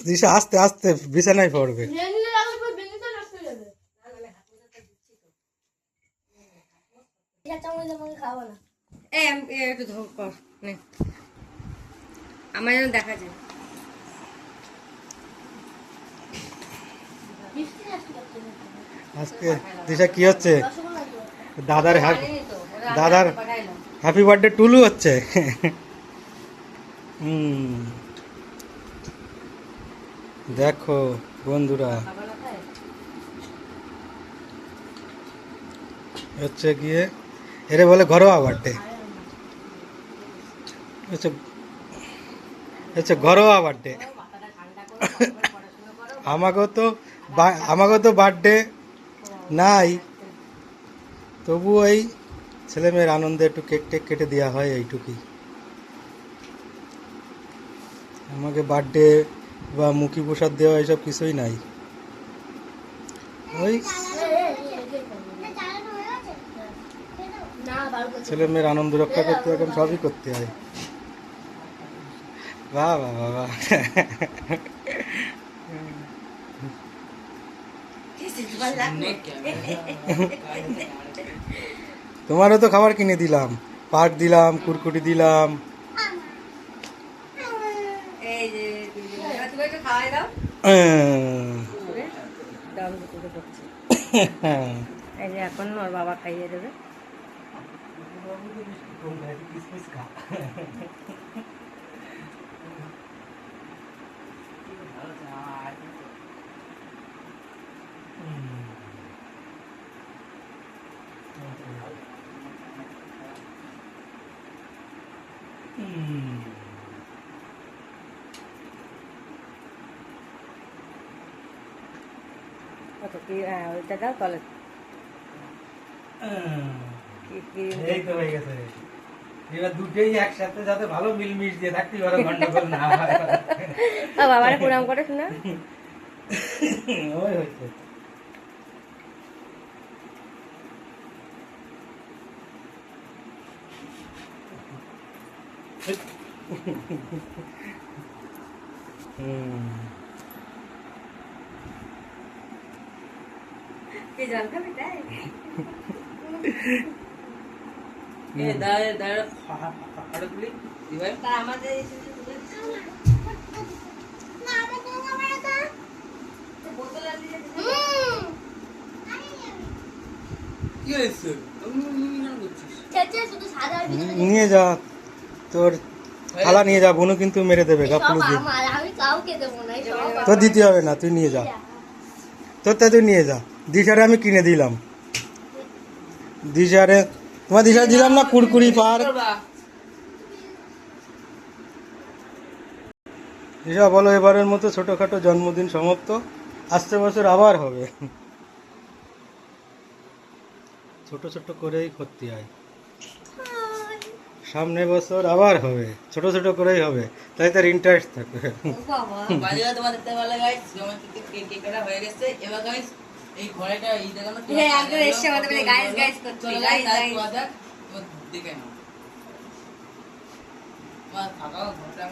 দিশা আস্তে আস্তে বিছানায় পড়বে। আমার যেন দেখা যায়। আজকে দিশা কি হচ্ছে? দাদার হ্যাপি বার্থডে টুলু হচ্ছে। দেখো বন্ধুরা, হচ্ছে গিয়ে এরে বলে ঘরোয়া বার্থডে, হচ্ছে ঘরোয়া বার্থডে। আমাকেও তো বার্থডে নাই, তবু এই ছেলেমেয়ের আনন্দে একটু কেক টেক কেটে দেওয়া হয়, এইটুকুই। আমাকে বার্থডে বা মুখী প্রসাদ দেওয়া এইসব কিছুই নাই। ওই ছেলেমেয়ের আনন্দ রক্ষা করতে এখন সবই করতে হয়। বাহ বাহ বাহ বাহ। তোমারও তো খাবার কিনে দিলাম, পাট দিলাম, কুরকুরি দিলাম। এখন ওর বাবা খাইয়ে দেবে। কত কি ওইটা দাও তলে। এই তো হয়ে গেছে। এবার দুটোই একসাথে যাতে ভালো মিলমিশ দিয়ে থাকতে পারো, গন্ডগোল না হয়। বাবারে প্রণাম করে শোনা। ওই হয়েছে। জল খাবি তাই? নিয়ে যা, তোর থালা নিয়ে যা, বোনু কিন্তু মেরে দেবে। তোর দিতে হবে না, তুই নিয়ে যা, তোরটা তুই নিয়ে যা। দিশারে আমি কিনে দিলাম, দিশারে তোমার দিশারে দিলাম না কুরকুরি পার। দিশা বলো, এবারের মতো ছোটখাটো জন্মদিন সমাপ্ত, আসছে বছর আবার হবে। ছোট ছোট করেই করতে হয়, সামনে বছর আবার হবে, ছোট ছোট করেই হবে, তাই তার ইন্টারেস্ট থাকবে। এই ঘরেটা এই দেখানো একজন এসে আমাদের বলে গাইস গাইস করতে, গাইস গাইস দেখে না মা থাকাও ঘরটা